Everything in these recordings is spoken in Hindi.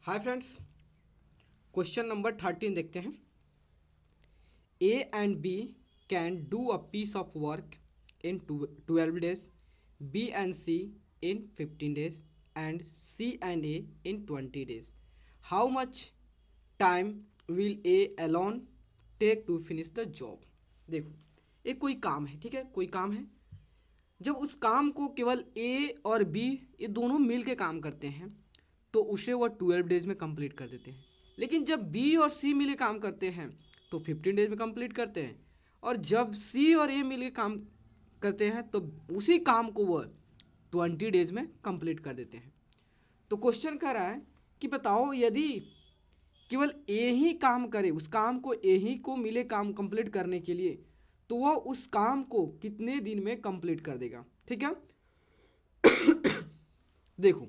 हाय फ्रेंड्स, क्वेश्चन नंबर 13 देखते हैं। A and B can do a piece of work in 12 days, B and C in 15 days and C and A in 20 days. How much time will A alone take to finish the job? देखो, एक कोई काम है, ठीक है, कोई काम है। जब उस काम को केवल ए और बी ये दोनों मिल के काम करते हैं तो उसे वह 12 डेज में कंप्लीट कर देते हैं। लेकिन जब बी और सी मिले काम करते हैं तो 15 डेज में कंप्लीट करते हैं, और जब सी और ए मिले काम करते हैं तो उसी काम को वह 20 डेज में कंप्लीट कर देते हैं। तो क्वेश्चन कह रहा है कि बताओ, यदि केवल ए ही काम करे, उस काम को ए ही को मिले काम कंप्लीट करने के लिए, तो वह उस काम को कितने दिन में कंप्लीट कर देगा? ठीक है। देखो,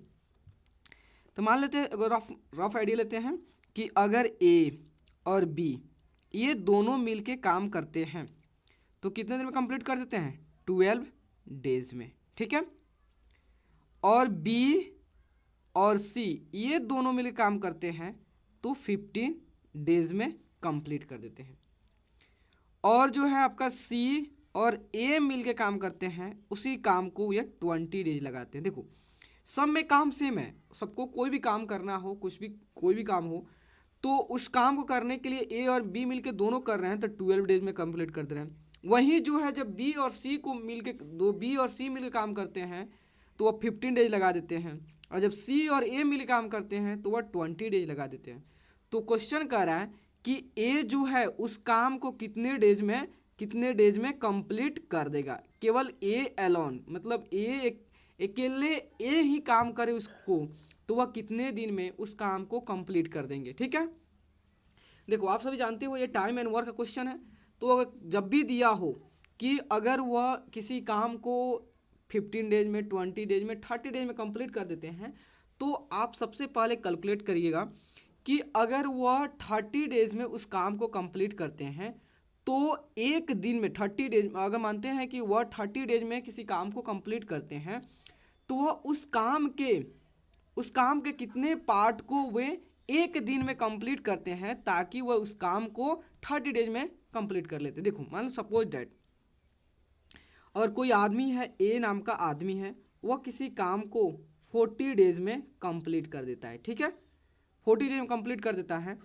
तो मान लेते हैं, अगर रफ आइडिया लेते हैं कि अगर ए और बी ये दोनों मिलके काम करते हैं तो कितने दिन में कंप्लीट कर देते हैं? 12 डेज में, ठीक है। और बी और सी ये दोनों मिलकर काम करते हैं तो 15 डेज में कंप्लीट कर देते हैं। और जो है आपका सी और ए मिलके काम करते हैं, उसी काम को ये 20 डेज लगाते हैं। देखो, सब में काम सेम है, सबको कोई भी काम करना हो, कुछ भी कोई भी काम हो, तो उस काम को करने के लिए ए और बी मिलके दोनों कर रहे हैं तो 12 डेज में कंप्लीट कर दे रहे हैं। वहीं जो है जब बी और सी को मिलके बी और सी मिलकर काम करते हैं तो वह 15 डेज लगा देते हैं, और जब सी और ए मिलकर काम करते हैं तो वह 20 डेज लगा देते हैं। तो क्वेश्चन कह रहा है कि ए जो है उस काम को कितने डेज में कंप्लीट कर देगा? केवल ए अलोन, मतलब ए अकेले ए ही काम करे उसको, तो वह कितने दिन में उस काम को कंप्लीट कर देंगे? ठीक है। देखो, आप सभी जानते हो ये टाइम एंड वर्क का क्वेश्चन है। तो अगर जब भी दिया हो कि अगर वह किसी काम को 15 डेज में, 20 डेज में, 30 डेज में कंप्लीट कर देते हैं, तो आप सबसे पहले कैलकुलेट करिएगा कि अगर वह 30 डेज में उस काम को कंप्लीट करते हैं तो एक दिन में 30 डेज, अगर मानते हैं कि वह 30 डेज में किसी काम को कंप्लीट करते हैं तो वह उस काम के कितने पार्ट को वे एक दिन में कंप्लीट करते हैं, ताकि वह उस काम को 30 डेज में कंप्लीट कर लेते हैं। देखो, मान लो सपोज डैट और कोई आदमी है, ए नाम का आदमी है, वह किसी काम को 40 डेज में कंप्लीट कर देता है, ठीक है। 40 डेज में कंप्लीट कर देता है,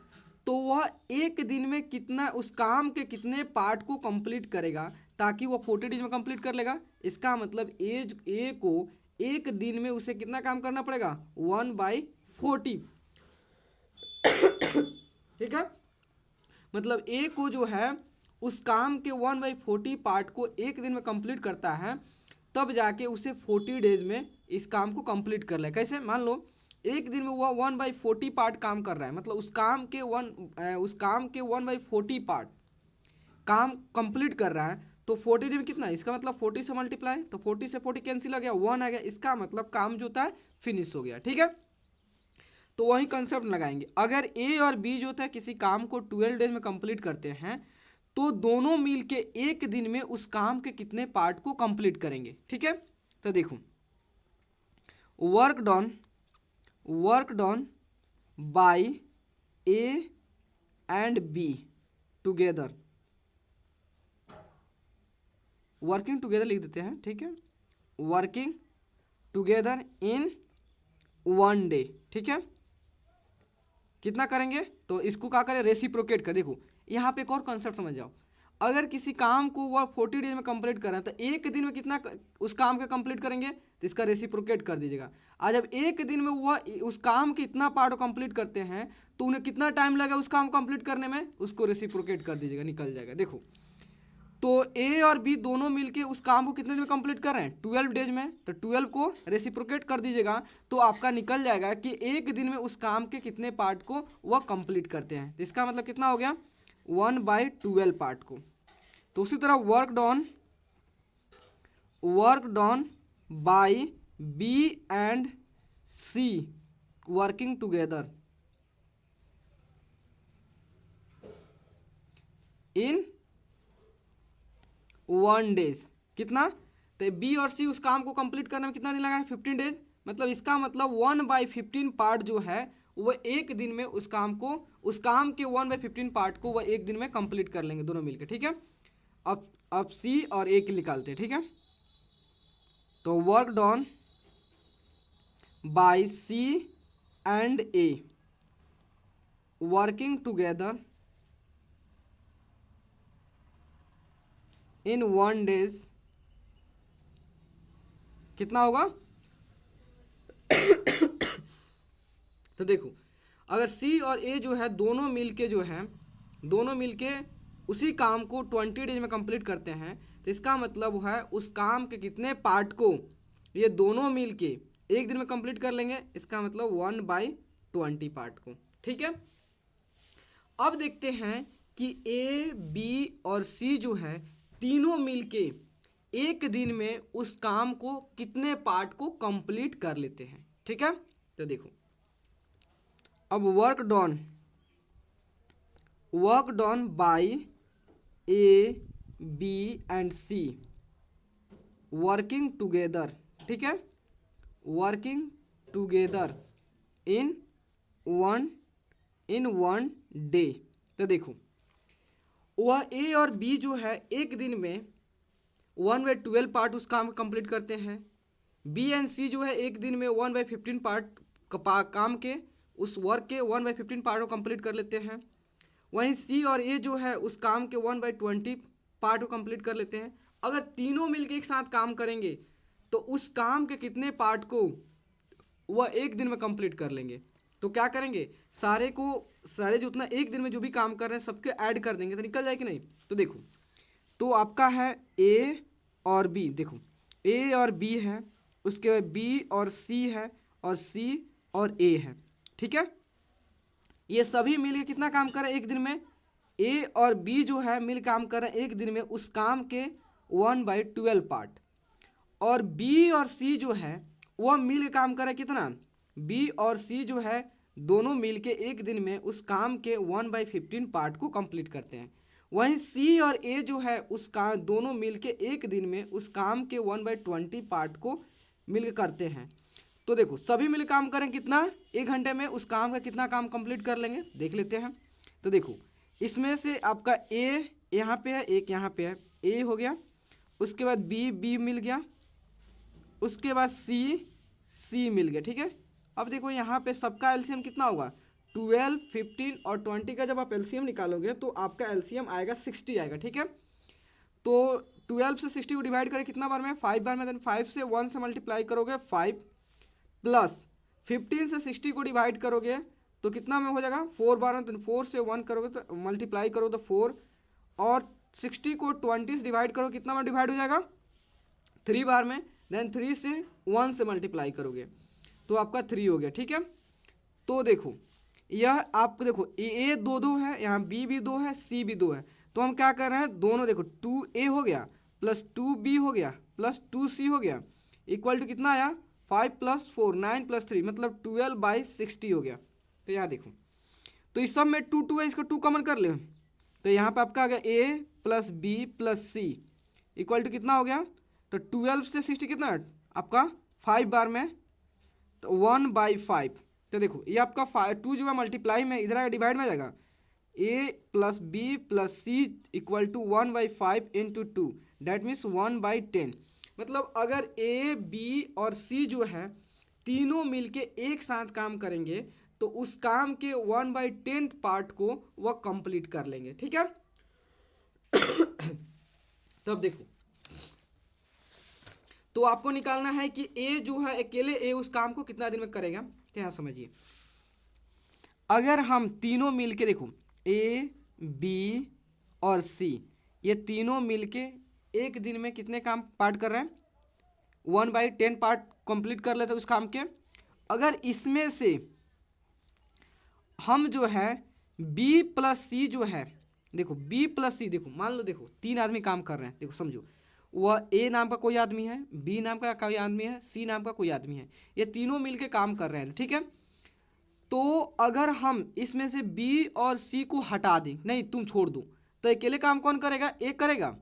तो वह एक दिन में कितना, उस काम के कितने पार्ट को कंप्लीट करेगा ताकि वह 40 डेज में कंप्लीट कर लेगा? इसका मतलब ए को एक दिन में उसे कितना काम करना पड़ेगा? 1/40, ठीक है। मतलब ए को जो है उस काम के 1/40 पार्ट को एक दिन में कंप्लीट करता है, तब जाके उसे 40 डेज में इस काम को कंप्लीट कर ले। कैसे? मान लो एक दिन में वह 1/40 पार्ट काम कर रहा है, मतलब उस काम के 1/40 पार्ट काम कंप्लीट कर रहा है, तो 40 डेज में कितना? इसका मतलब 40 से मल्टीप्लाई, तो 40 से 40 कैंसिल आ गया, 1 आ गया, इसका मतलब काम जो होता है फिनिश हो गया, ठीक है। तो वही कंसेप्ट लगाएंगे। अगर ए और बी जो होता है किसी काम को 12 डेज में कंप्लीट करते हैं तो दोनों मिलके एक दिन में उस काम के कितने पार्ट को कंप्लीट करेंगे? ठीक है। तो देखो, work done by A and be together, working together लिख देते हैं, ठीक है। वर्किंग टुगेदर इन 1 डे, ठीक है। कितना करेंगे? तो इसको क्या करें? रेसिप्रोकेट कर। देखो, यहाँ पे एक और कॉन्सेप्ट समझ जाओ। अगर किसी काम को वह 40 डेज में कंप्लीट कर रहे हैं तो एक दिन में कितना उस काम का कंप्लीट करेंगे, तो इसका रेसिप्रोकेट कर दीजिएगा। आज जब एक दिन में वह उस काम के इतना पार्ट कंप्लीट करते हैं तो उन्हें कितना टाइम लगा उस काम कंप्लीट करने में, उसको रेसिप्रोकेट कर दीजिएगा, निकल जाएगा। देखो, तो ए और बी दोनों मिलके उस काम को कितने दिन में कंप्लीट कर रहे हैं? 12 डेज में, तो 12 को रेसिप्रोकेट कर दीजिएगा तो आपका निकल जाएगा कि एक दिन में उस काम के कितने पार्ट को वह कंप्लीट करते हैं। तो इसका मतलब कितना हो गया? 1/12 पार्ट को। तो उसी तरह work done by B and C working together in 1 days, कितना? तो बी और सी उस काम को कंप्लीट करने में कितना दिन लगा है? 15 डेज। मतलब इसका मतलब 1/15 पार्ट जो है वह एक दिन में उस काम के 1/15 पार्ट को वह एक दिन में कंप्लीट कर लेंगे दोनों मिलकर, ठीक है। अब सी और ए की निकालते हैं, ठीक है। तो work done by C and A working together in 1 days कितना होगा? तो देखो, अगर सी और ए जो है दोनों मिलके उसी काम को 20 डेज में कंप्लीट करते हैं, तो इसका मतलब है उस काम के कितने पार्ट को ये दोनों मिलके एक दिन में कंप्लीट कर लेंगे। इसका मतलब 1/20 पार्ट को, ठीक है। अब देखते हैं कि ए बी और सी जो है तीनों मिलके एक दिन में उस काम को कितने पार्ट को कंप्लीट कर लेते हैं, ठीक है। तो देखो, अब work done by A B and C working together, ठीक है, working together in one day. तो देखो, वह ए और बी जो है एक दिन में 1/12 पार्ट उस काम कंप्लीट करते हैं। बी एंड सी जो है एक दिन में 1/15 पार्ट काम के उस वर्क के 1/15 पार्ट को कंप्लीट कर लेते हैं। वहीं सी और ए जो है उस काम के 1/20 पार्ट को कंप्लीट कर लेते हैं। अगर तीनों मिलकर एक साथ काम करेंगे तो उस काम के कितने पार्ट को वह एक दिन में कंप्लीट कर लेंगे। तो क्या करेंगे, सारे जो उतना एक दिन में जो भी काम कर रहे हैं सबके ऐड कर देंगे, तो निकल जाए कि नहीं। तो देखो, तो आपका है ए और बी, देखो ए और बी है, उसके बाद बी और सी है, और सी और ए है, ठीक है। ये सभी मिलकर कितना काम कर रहे हैं एक दिन में? ए और बी जो है मिल काम कर रहे हैं एक दिन में उस काम के 1/12 पार्ट, और बी और सी जो है वह मिल काम कर रहे हैं कितना? बी और सी जो है दोनों मिल के एक दिन में उस काम के 1/15 पार्ट को कंप्लीट करते हैं। वहीं सी और ए जो है उस काम दोनों मिल के एक दिन में उस काम के 1/20 पार्ट को मिल करते हैं। तो देखो, सभी मिल काम करें कितना? 1 घंटे में उस काम का कितना काम कंप्लीट कर लेंगे, देख लेते हैं। तो देखो, इसमें से आपका ए यहाँ पे है, एक यहाँ पे है, ए हो गया, उसके बाद बी मिल गया, उसके बाद सी मिल गया, ठीक है। अब देखो यहाँ पे सबका एलसीएम कितना होगा? 12, 15 और 20 का जब आप एलसीएम निकालोगे तो आपका एलसीएम आएगा 60 आएगा, ठीक है। तो 12 से 60 को डिवाइड करें कितना बार में? 5 बार में। देन 5 से 1 से मल्टीप्लाई करोगे 5, प्लस 15 से 60 को डिवाइड करोगे तो कितना में हो जाएगा? 4 बार में। तो 4 से 1 करोगे तो मल्टीप्लाई करो तो 4, और 60 को 20 से डिवाइड करो कितना में डिवाइड हो जाएगा? 3 बार में। देन 3 से 1 से मल्टीप्लाई करोगे तो आपका 3 हो गया, ठीक है। तो देखो, यह आपको देखो ए 2 है, यहाँ बी भी 2 है, सी भी 2 है। तो हम क्या कर रहे हैं, दोनों देखो 2a हो गया प्लस 2b हो गया प्लस 2c हो गया, इक्वल टू कितना आया? 5 + 4 9 + 3 मतलब 12/60 हो गया। तो यहाँ देखो, तो इस सब में 2 है, इसको 2 कॉमन कर ले। तो यहाँ पे आपका आ गया a + b + c equal to कितना हो गया? तो 12 से 60 कितना है आपका? 5 बार में, तो 1/5। तो देखो, ये आपका 2 जो है मल्टीप्लाई में इधर आएगा, डिवाइड में आ जाएगा। a + b + c equal to 1/5 × 2 that means 1/10। मतलब अगर a b और c जो है तीनों मिलके एक साथ काम करेंगे तो उस काम के 1/10 पार्ट को वह कंप्लीट कर लेंगे, ठीक है। तो अब देखो, तो आपको निकालना है कि ए जो है अकेले ए उस काम को कितना दिन में करेगा। तो यहाँ समझिए, अगर हम तीनों मिलके देखो ए बी और सी ये तीनों मिलके एक दिन में कितने काम पार्ट कर रहे हैं? 1/10 पार्ट कंप्लीट कर लेते हैं उस काम के। अगर इसमें से हम जो है बी प्लस सी जो है, देखो बी प्लस सी, देखो मान लो, देखो 3 आदमी काम कर रहे हैं, देखो समझो, वह ए नाम का कोई आदमी है, बी नाम का कोई आदमी है, सी नाम का कोई आदमी है, ये तीनों मिलके काम कर रहे हैं, ठीक है। तो अगर हम इसमें से बी और सी को हटा दें, नहीं तुम छोड़ दो, तो अकेले काम कौन करेगा? एक करेगा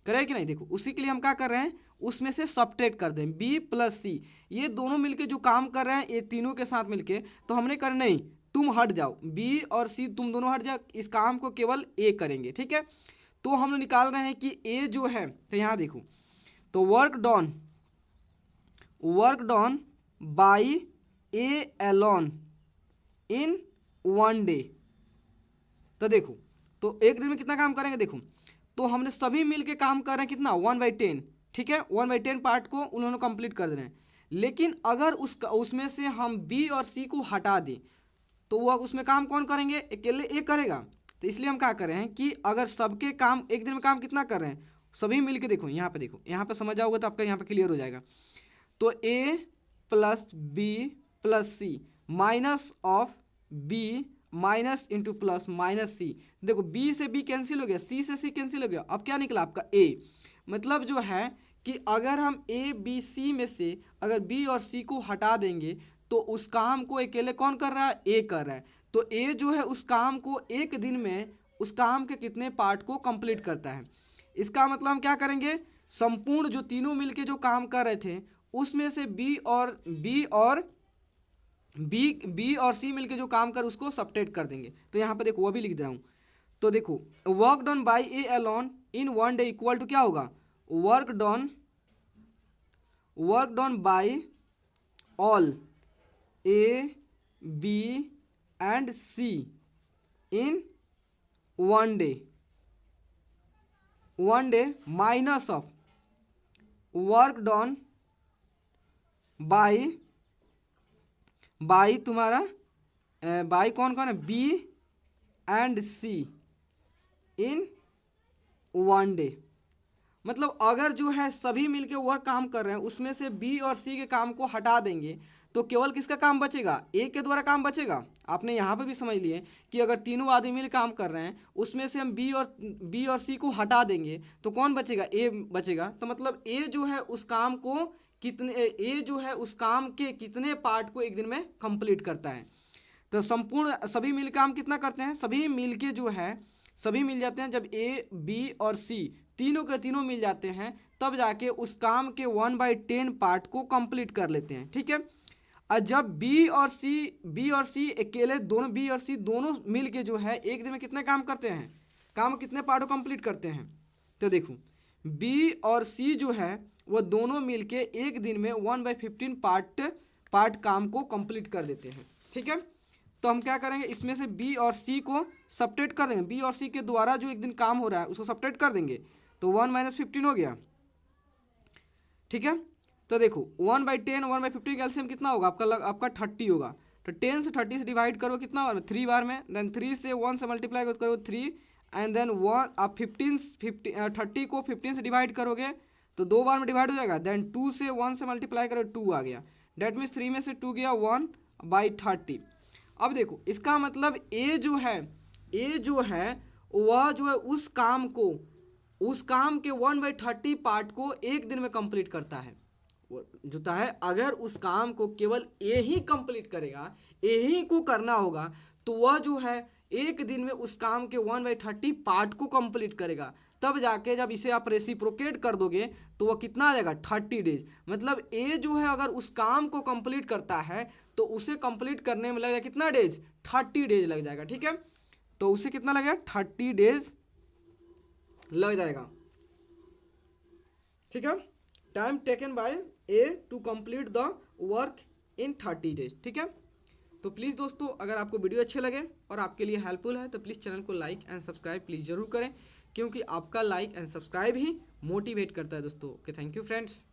कि नहीं? देखो, उसी के लिए हम क्या कर रहे हैं, उसमें से सब्ट्रैक्ट कर दें बी प्लस सी, ये दोनों मिलके जो काम कर रहे हैं ये तीनों के साथ मिलके, तो हमने कर नहीं तुम हट जाओ, बी और सी तुम दोनों हट जाओ, इस काम को केवल ए करेंगे, ठीक है। तो हम लोग निकाल रहे हैं कि ए जो है, तो यहाँ देखो, तो work done by A alone in 1 day. तो देखो, तो एक दिन में कितना काम करेंगे, देखो तो हमने सभी मिल के काम कर रहे हैं कितना 1/10, ठीक है। 1/10 पार्ट को उन्होंने कंप्लीट कर दे रहे हैं। लेकिन अगर उसमें से हम बी और सी को हटा दें तो वह उसमें काम कौन करेंगे, अकेले एक करेगा। तो इसलिए हम क्या कर रहे हैं कि अगर सबके काम एक दिन में काम कितना कर रहे हैं, सभी मिल के देखो, यहाँ पे समझ जाओगे तो आपका यहाँ पे क्लियर हो जाएगा। तो A plus B plus C minus of B minus into plus minus C. देखो बी से बी कैंसिल हो गया, सी से सी कैंसिल हो गया, अब क्या निकला आपका ए। मतलब जो है कि अगर हम ए बी सी में से अगर बी और सी को हटा देंगे तो उस काम को अकेले कौन कर रहा है, ए कर रहा है। तो ए जो है उस काम को एक दिन में उस काम के कितने पार्ट को कंप्लीट करता है। इसका मतलब हम क्या करेंगे, संपूर्ण जो तीनों मिलके जो काम कर रहे थे उसमें से बी और सी मिलके जो काम कर उसको सबट्रैक्ट कर देंगे। तो यहाँ पे देखो वो भी लिख दे रहा हूँ। तो देखो work done by A alone in 1 day equal to क्या होगा, work done by all A B and C in 1 day minus of work done by तुम्हारा बाई कौन कौन है, B and C in 1 day. मतलब अगर जो है सभी मिलके वर्क काम कर रहे हैं उसमें से बी और सी के काम को हटा देंगे तो केवल किसका काम बचेगा, ए के द्वारा काम बचेगा। आपने यहाँ पे भी समझ लिए कि अगर तीनों आदमी मिल काम कर रहे हैं उसमें से हम बी और सी को हटा देंगे तो कौन बचेगा, ए बचेगा। तो मतलब ए जो है उस काम के कितने पार्ट को एक दिन में कंप्लीट करता है। तो संपूर्ण सभी मिल काम कितना करते हैं, सभी मिल के जो है सभी मिल जाते हैं। जब ए बी और सी तीनों के तीनों मिल जाते हैं तब जाके उस काम के 1/10 पार्ट को कंप्लीट कर लेते हैं, ठीक है। और जब बी और सी अकेले दोनों बी और सी दोनों मिल के जो है एक दिन में कितने काम करते हैं, काम कितने पार्ट को कंप्लीट करते हैं। तो देखो बी और सी जो है वो दोनों मिलके एक दिन में 1/15 पार्ट काम को कंप्लीट कर देते हैं, ठीक है। तो हम क्या करेंगे, इसमें से बी और सी को सबट्रैक्ट कर देंगे, बी और सी के द्वारा जो एक दिन काम हो रहा है उसको सबट्रैक्ट कर देंगे तो 1 - 15 हो गया, ठीक है। तो देखो 1/10 1/15 का एलसीएम कितना होगा आपका 30 होगा। तो 10 से 30 से डिवाइड करो कितना होगा 3 बार में, देन 3 से 1 से मल्टीप्लाई करो 3 एंड देन 1 आप 30 को 15 से डिवाइड करोगे तो 2 बार में डिवाइड हो जाएगा। देन 2 से 1 से मल्टीप्लाई करो 2 आ गया, डेट मीन्स 3 में से 2 गया 1/30। अब देखो इसका मतलब ए जो है वह जो है उस काम के 1/30 पार्ट को एक दिन में कंप्लीट करता है। जो है अगर उस काम को केवल ए ही कंप्लीट करेगा, ए ही को करना होगा तो वह जो है एक दिन में उस काम के 1/30 पार्ट को कंप्लीट करेगा। तब जाके जब इसे आप रेसिप्रोकेट कर दोगे तो वह कितना आ जाएगा 30 डेज। मतलब ए जो है अगर उस काम को कंप्लीट करता है तो उसे कंप्लीट करने में लगेगा कितना डेज, 30 डेज लग जाएगा, ठीक है। तो उसे कितना लगेगा 30 डेज लग जाएगा, ठीक है। Time taken by A to complete the work in 30 days, ठीक है। तो प्लीज़ दोस्तों अगर आपको वीडियो अच्छे लगे और आपके लिए हेल्पफुल है तो प्लीज़ चैनल को लाइक एंड सब्सक्राइब प्लीज़ ज़रूर करें, क्योंकि आपका like and subscribe he motivate करता है दोस्तों। Okay, thank you friends.